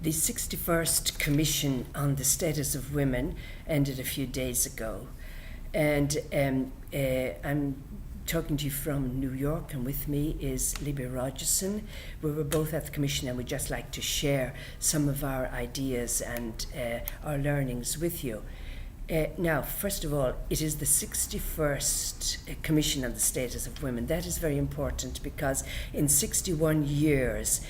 The 61st Commission on the Status of Women ended a few days ago. And I'm talking to you from New York, and with me is Libby Rogerson. We were both at the Commission, and we'd just like to share some of our ideas and our learnings with you. Now, first of all, it is the 61st Commission on the Status of Women. That is very important because in 61 years,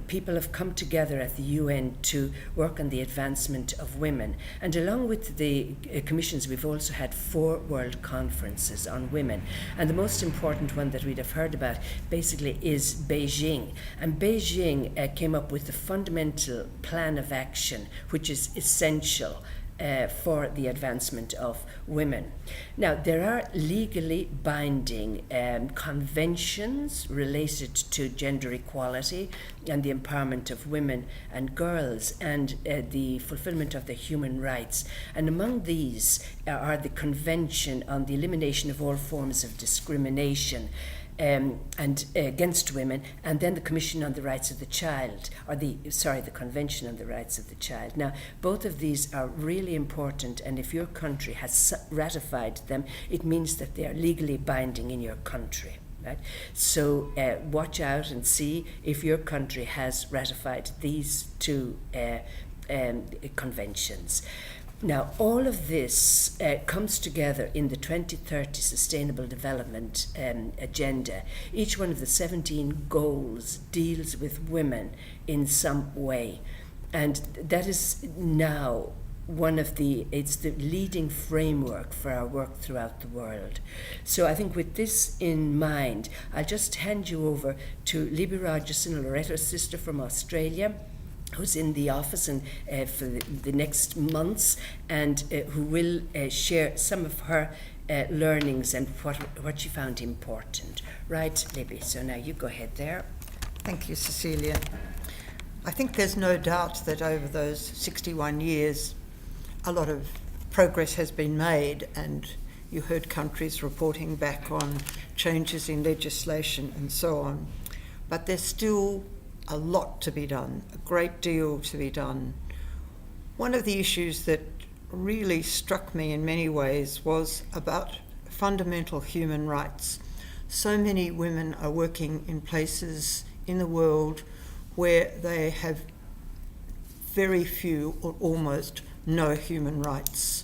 people have come together at the UN to work on the advancement of women. And along with the commissions, we've also had 4 world conferences on women. And the most important one that we'd have heard about basically is Beijing. And Beijing came up with a fundamental plan of action, which is essential for the advancement of women. Now, there are legally binding conventions related to gender equality and the empowerment of women and girls and the fulfillment of their human rights. And among these are the Convention on the Elimination of All Forms of Discrimination and against women, and then the Commission on the Rights of the Child, or the Convention on the Rights of the Child. Now, both of these are really important, and if your country has ratified them, it means that they are legally binding in your country. Right? So watch out and see if your country has ratified these 2 conventions. Now, all of this comes together in the 2030 Sustainable Development Agenda. Each one of the 17 goals deals with women in some way. And that is now it's the leading framework for our work throughout the world. So I think with this in mind, I'll just hand you over to Libby Rogerson, Loretta's sister from Australia, who's in the office and for the next months, and who will share some of her learnings and what she found important. Right, Libby? So now you go ahead there. Thank you, Cecilia. I think there's no doubt that over those 61 years, a lot of progress has been made, and you heard countries reporting back on changes in legislation and so on. But there's still a lot to be done, a great deal to be done. One of the issues that really struck me in many ways was about fundamental human rights. So many women are working in places in the world where they have very few or almost no human rights.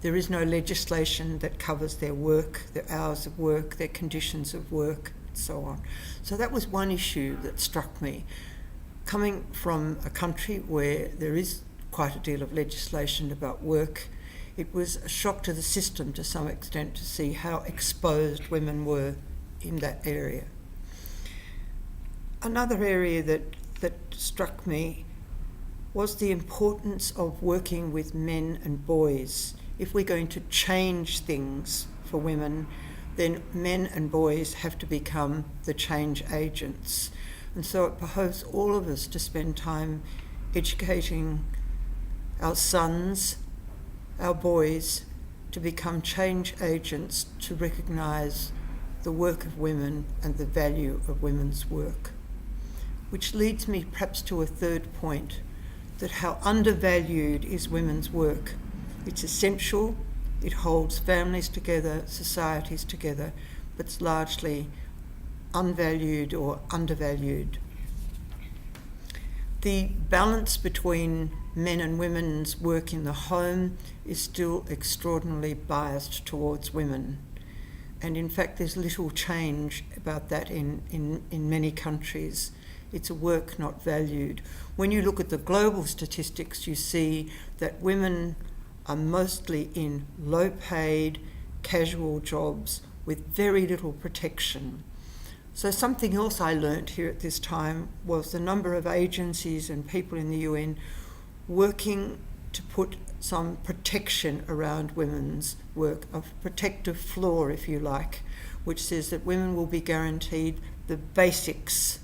There is no legislation that covers their work, their hours of work, their conditions of work, and so on. So that was one issue that struck me. Coming from a country where there is quite a deal of legislation about work, it was a shock to the system to some extent to see how exposed women were in that area. Another area that struck me was the importance of working with men and boys. If we're going to change things for women, then men and boys have to become the change agents. And so it behoves all of us to spend time educating our sons, our boys, to become change agents, to recognise the work of women and the value of women's work. Which leads me perhaps to a third point, that how undervalued is women's work. It's essential, it holds families together, societies together, but it's largely unvalued or undervalued. The balance between men and women's work in the home is still extraordinarily biased towards women. And in fact, there's little change about that in many countries. It's a work not valued. When you look at the global statistics, you see that women are mostly in low-paid, casual jobs with very little protection. So something else I learnt here at this time was the number of agencies and people in the UN working to put some protection around women's work, a protective floor, if you like, which says that women will be guaranteed the basics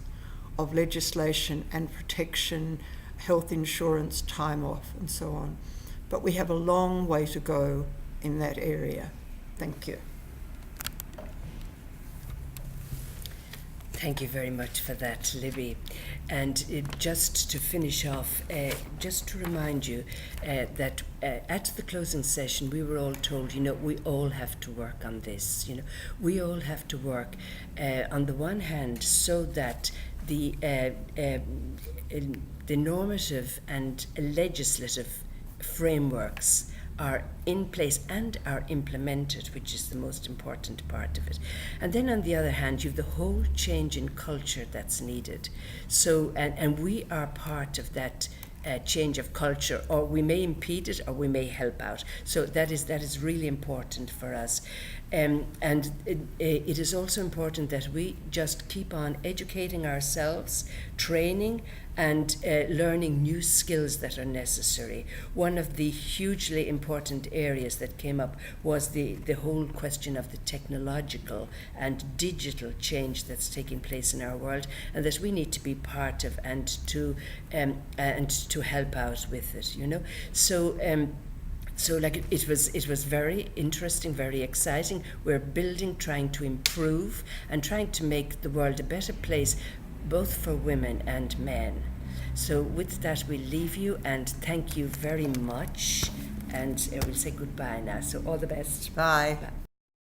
of legislation and protection, health insurance, time off, and so on. But we have a long way to go in that area. Thank you. Thank you very much for that, Libby. And just to finish off, just to remind you that at the closing session, we were all told, we all have to work on this. We all have to work on the one hand so that the normative and legislative frameworks are in place and are implemented, which is the most important part of it. And then on the other hand, you have the whole change in culture that's needed. So, and we are part of that change of culture, or we may impede it or we may help out. So that is really important for us. And it is also important that we just keep on educating ourselves, training, and learning new skills that are necessary. One of the hugely important areas that came up was the whole question of the technological and digital change that's taking place in our world, and that we need to be part of and to help out with it. So it was very interesting, very exciting. We're building, trying to improve, and trying to make the world a better place, both for women and men. So with that, we leave you, and thank you very much. And we'll say goodbye now. So all the best. Bye. Bye.